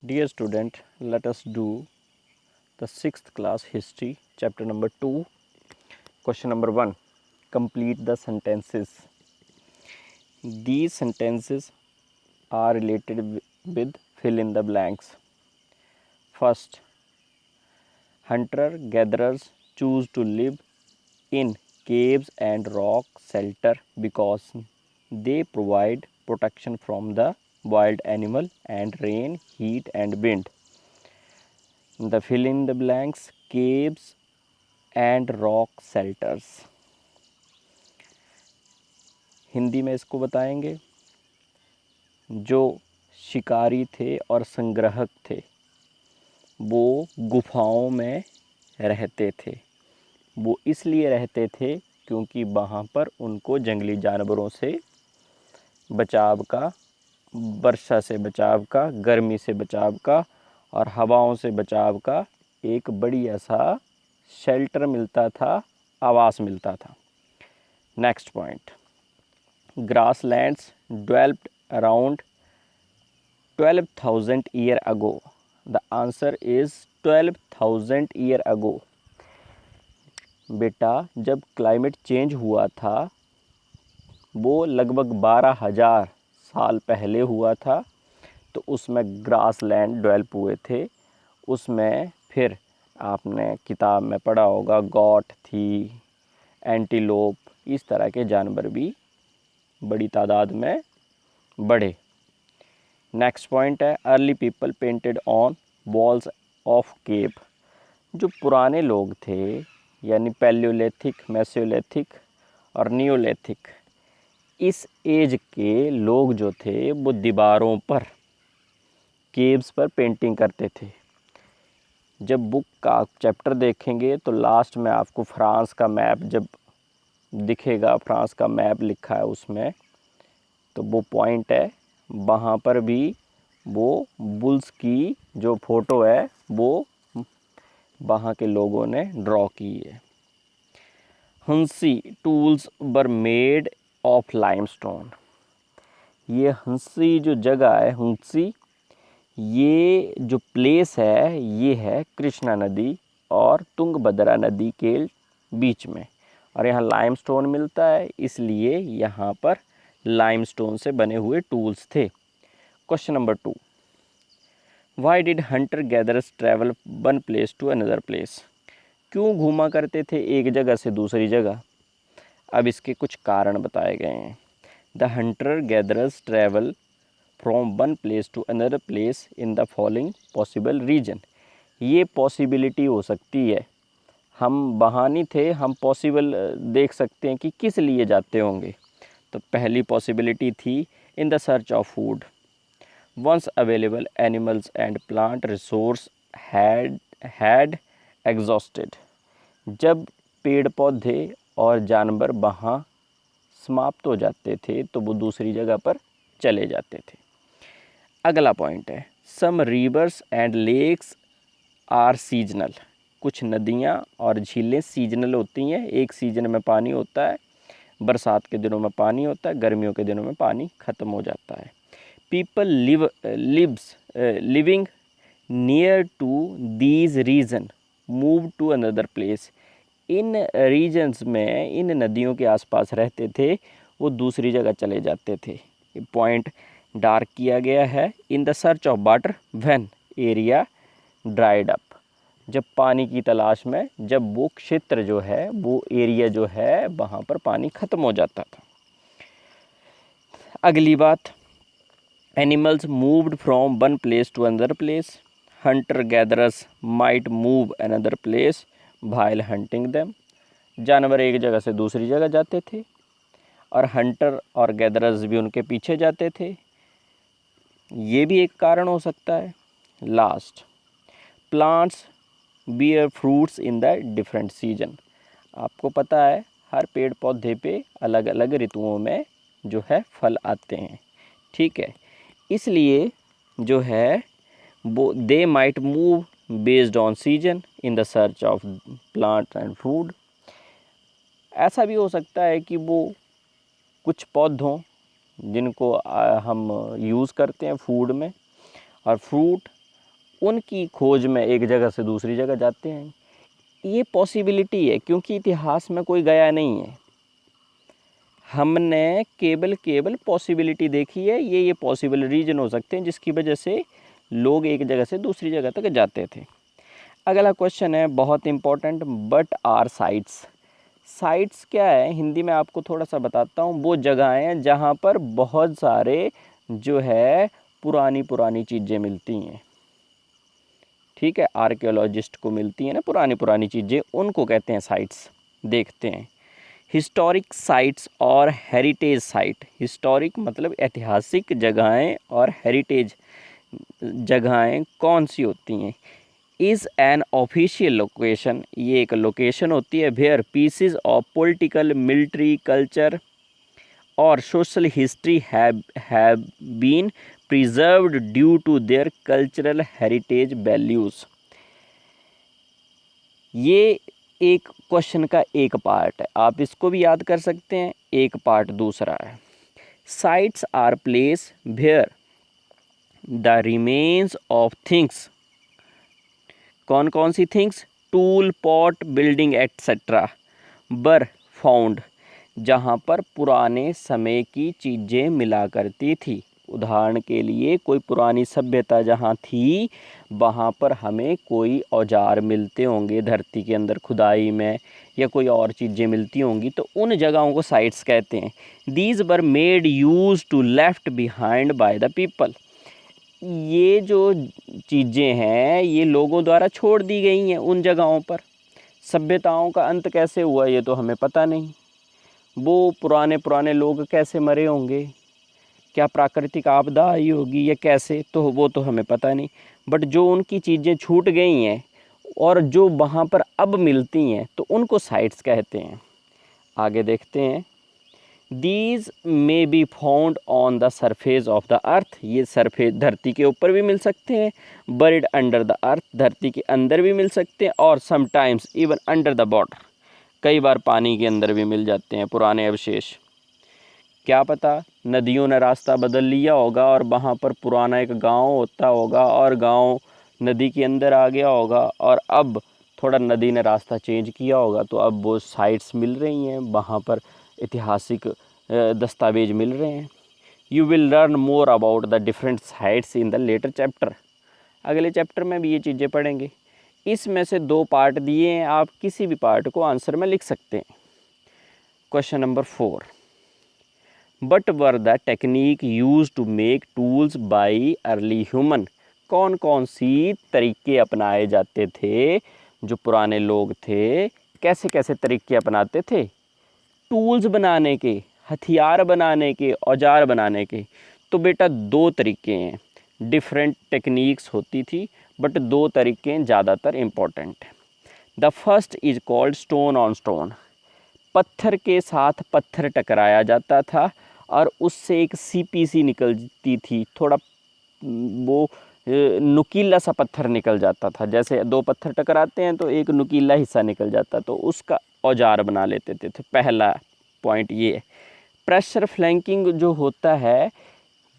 Dear student, let us do the 6th class history, chapter number 2, question number 1. Complete the sentences. These sentences are related with fill in the blanks. First, hunter gatherers choose to live in caves and rock shelter because they provide protection from the wild animal and rain, heat and wind. The fill in the blanks, caves and rock shelters. Hindi में इसको बताएंगे। जो शिकारी थे और संग्राहक थे वो गुफाओं में रहते थे। वो इसलिए रहते थे क्योंकि वहाँ पर उनको जंगली जानवरों से बचाव का, वर्षा से बचाव का, गर्मी से बचाव का और हवाओं से बचाव का एक बढ़िया सा शेल्टर मिलता था, आवास मिलता था। Next point, grasslands developed around 12,000 year ago. The answer is 12,000 year ago. बेटा, जब क्लाइमेट चेंज हुआ था वो लगभग 12,000 साल पहले हुआ था, तो उसमें ग्रासलैंड डेवलप हुए थे। उसमें फिर आपने किताब में पढ़ा होगा गॉट थी, एंटीलोप, इस तरह के जानवर भी बड़ी तादाद में बढ़े। नेक्स्ट पॉइंट है, early people painted on walls of cave. जो पुराने लोग थे यानी पैलियोलिथिक, मेसोलिथिक और नियोलिथिक, इस एज के लोग जो थे वो दीवारों पर, केव्स पर पेंटिंग करते थे। जब बुक का चैप्टर देखेंगे तो लास्ट में आपको फ्रांस का मैप जब दिखेगा, फ्रांस का मैप लिखा है उसमें, तो वो पॉइंट है, वहाँ पर भी वो बुल्स की जो फ़ोटो है वो वहाँ के लोगों ने ड्रॉ की है। हंसी tools were made of limestone. ये हंसी जो जगह है, हंसी, ये जो प्लेस है ये है कृष्णा नदी और तुंगभद्रा नदी के बीच में, और यहाँ लाइमस्टोन मिलता है, इसलिए यहाँ पर लाइमस्टोन से बने हुए टूल्स थे। Question number 2, why did hunter gatherers travel one place to another place. क्यों घूमा करते थे एक जगह से दूसरी जगह। अब इसके कुछ कारण बताए गए हैं। The hunter gatherers travel from one place to another place in the following possible reason. ये पॉसिबिलिटी हो सकती है, हम वहाँ नहीं थे, हम पॉसिबल देख सकते हैं कि किस लिए जाते होंगे। तो पहली पॉसिबिलिटी थी in the search of food. Once available animals and plant resource had exhausted. जब पेड़ पौधे और जानवर वहाँ समाप्त हो जाते थे तो वो दूसरी जगह पर चले जाते थे। अगला पॉइंट है, some rivers and lakes are seasonal. कुछ नदियाँ और झीलें सीजनल होती हैं, एक सीजन में पानी होता है, बरसात के दिनों में पानी होता है, गर्मियों के दिनों में पानी ख़त्म हो जाता है। People living near to these region move to another place. इन रीजन्स में, इन नदियों के आसपास रहते थे वो दूसरी जगह चले जाते थे। पॉइंट डार्क किया गया है। इन the search of water when area dried up. जब पानी की तलाश में, जब वो क्षेत्र जो है, वो एरिया जो है वहाँ पर पानी ख़त्म हो जाता था। अगली बात, animals moved from one place to another place. Hunter gatherers might move another place while hunting them. जानवर एक जगह से दूसरी जगह जाते थे और हंटर और गैदरर्स भी उनके पीछे जाते थे, ये भी एक कारण हो सकता है। Last, plants bear fruits in the different season. आपको पता है हर पेड़ पौधे पे अलग अलग ऋतुओं में जो है फल आते हैं, ठीक है। इसलिए जो है वो they might move based on season in the search of plant and food. ऐसा भी हो सकता है कि वो कुछ पौधों जिनको हम यूज़ करते हैं फूड में और फ्रूट, उनकी खोज में एक जगह से दूसरी जगह जाते हैं। ये पॉसिबिलिटी है क्योंकि इतिहास में कोई गया नहीं है, हमने केवल पॉसिबिलिटी देखी है। ये पॉसिबल रीजन हो सकते हैं जिसकी वजह से लोग एक जगह से दूसरी जगह तक जाते थे। अगला क्वेश्चन है बहुत important, but are sites. Sites क्या है, हिंदी में आपको थोड़ा सा बताता हूँ। वो जगह हैं जहाँ पर बहुत सारे जो है पुरानी चीज़ें मिलती हैं, ठीक है, आर्कियोलॉजिस्ट को मिलती हैं ना पुरानी चीज़ें, उनको कहते हैं साइट्स। देखते हैं हिस्टोरिक साइट्स और हेरिटेज साइट। हिस्टोरिक मतलब ऐतिहासिक जगहें और हेरिटेज जगहें कौन सी होती हैं। इज़ एन ऑफिशियल लोकेशन, ये एक लोकेशन होती है where pieces of political, military, culture और social history have been preserved due to their cultural heritage values. ये एक क्वेश्चन का एक पार्ट है, आप इसको भी याद कर सकते हैं। एक पार्ट दूसरा है, sites are place where the remains of things. कौन कौन सी things, tool, pot, building etcetera were found, जहाँ पर पुराने समय की चीज़ें मिला करती थी। उदाहरण के लिए कोई पुरानी सभ्यता जहाँ थी वहाँ पर हमें कोई औजार मिलते होंगे धरती के अंदर खुदाई में, या कोई और चीज़ें मिलती होंगी, तो उन जगहों को साइट्स कहते हैं। These were made use to left behind by the people. ये जो चीज़ें हैं ये लोगों द्वारा छोड़ दी गई हैं उन जगहों पर। सभ्यताओं का अंत कैसे हुआ ये तो हमें पता नहीं, वो पुराने लोग कैसे मरे होंगे, क्या प्राकृतिक आपदा आई होगी या कैसे, तो वो तो हमें पता नहीं। बट जो उनकी चीज़ें छूट गई हैं और जो वहाँ पर अब मिलती हैं तो उनको साइट्स कहते हैं। आगे देखते हैं, these may be found on the surface of the earth. ये सरफेस धरती के ऊपर भी मिल सकते हैं, बरिड अंडर द अर्थ, धरती के अंदर भी मिल सकते हैं, और sometimes even under the border, कई बार पानी के अंदर भी मिल जाते हैं पुराने अवशेष। क्या पता नदियों ने रास्ता बदल लिया होगा और वहाँ पर पुराना एक गांव होता होगा और गांव नदी के अंदर आ गया होगा, और अब थोड़ा नदी ने रास्ता चेंज किया होगा तो अब वो साइट्स मिल रही हैं, वहाँ पर ऐतिहासिक दस्तावेज मिल रहे हैं। You will learn more about the different sites in the later chapter. अगले चैप्टर में भी ये चीज़ें पढ़ेंगे। इसमें से 2 पार्ट दिए हैं, आप किसी भी पार्ट को आंसर में लिख सकते हैं। Question number 4, but were the technique use to make tools by early human. कौन कौन सी तरीके अपनाए जाते थे जो पुराने लोग थे, कैसे कैसे तरीके अपनाते थे टूल्स बनाने के, हथियार बनाने के, औजार बनाने के। तो बेटा 2 तरीके हैं, डिफरेंट टेक्निक्स होती थी बट 2 तरीके ज़्यादातर इम्पोर्टेंट हैं। The first is called stone on stone. पत्थर के साथ पत्थर टकराया जाता था और उससे एक सीपी निकलती थी, थोड़ा वो नुकीला सा पत्थर निकल जाता था। जैसे 2 पत्थर टकराते हैं तो एक नुकीला हिस्सा निकल जाता, तो उसका औजार बना लेते थे। तो पहला पॉइंट ये है। प्रेशर फ्लैंकिंग जो होता है,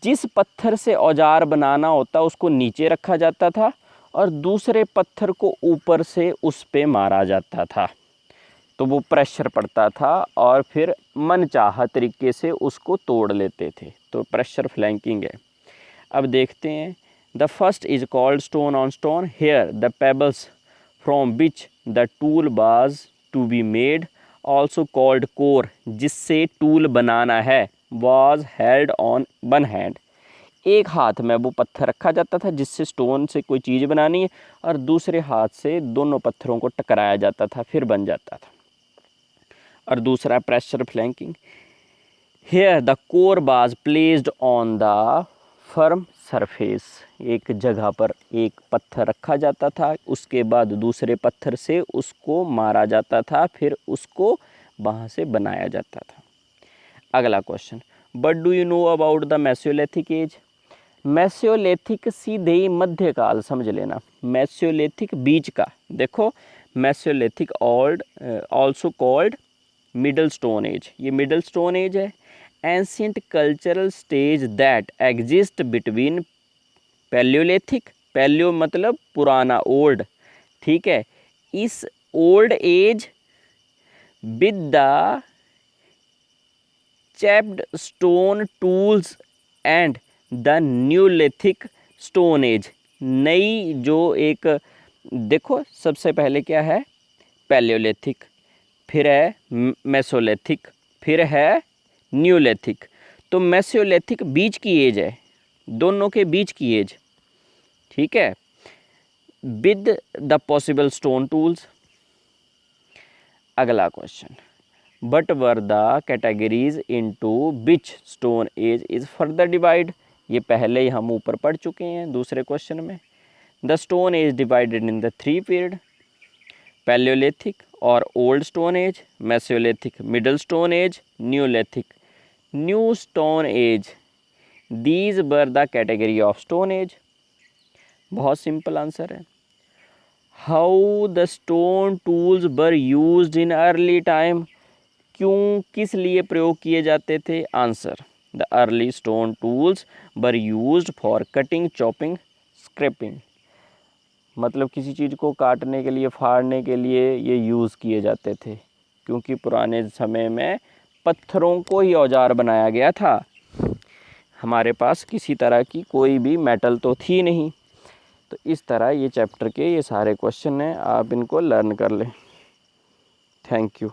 जिस पत्थर से औजार बनाना होता उसको नीचे रखा जाता था और दूसरे पत्थर को ऊपर से उस पे मारा जाता था, तो वो प्रेशर पड़ता था और फिर मनचाहा तरीके से उसको तोड़ लेते थे, तो प्रेशर फ्लैंकिंग है। अब देखते हैं, the first is called stone on stone. Here the pebbles from which the tool was to be made, also called core, जिससे टूल बनाना है, was held on one hand. एक हाथ में वो पत्थर रखा जाता था जिससे स्टोन से कोई चीज़ बनानी है, और दूसरे हाथ से दोनों पत्थरों को टकराया जाता था, फिर बन जाता था। और दूसरा pressure flaking, here the core was placed on the firm surface. एक जगह पर एक पत्थर रखा जाता था, उसके बाद दूसरे पत्थर से उसको मारा जाता था, फिर उसको वहाँ से बनाया जाता था। अगला question, but do you know about the Mesolithic age. Mesolithic सीधे ही मध्यकाल समझ लेना, मेसोलिथिक बीच का। देखो Mesolithic old also called middle stone age, ये मिडल स्टोन एज है। Ancient cultural stage that exist between Palaeolithic, palaeo मतलब पुराना, ओल्ड, ठीक है। इस old age with the chipped stone tools and the Neolithic stone age. नई जो एक, देखो सबसे पहले क्या है, पैलियोलिथिक, फिर है मेसोलिथिक, फिर है न्यूलिथिक। तो मेसोलिथिक बीच की एज है, दोनों के बीच की एज, ठीक है। With the possible stone tools. अगला question, but were the categories into which stone age is further divide. ये पहले ही हम ऊपर पढ़ चुके हैं दूसरे क्वेश्चन में। The stone age divided in the 3 period, palaeolithic और old stone age, mesolithic, middle stone age, neolithic, new stone age. These were the category of stone age. बहुत सिंपल आंसर है। How the stone tools were used in early time. क्यों, किस लिए प्रयोग किए जाते थे? Answer, the early stone tools were used for cutting, chopping, scraping. मतलब किसी चीज़ को काटने के लिए, फाड़ने के लिए ये यूज़ किए जाते थे, क्योंकि पुराने समय में पत्थरों को ही औजार बनाया गया था। हमारे पास किसी तरह की कोई भी मेटल तो थी नहीं। तो इस तरह ये चैप्टर के ये सारे क्वेश्चन हैं, आप इनको लर्न कर लें। Thank you.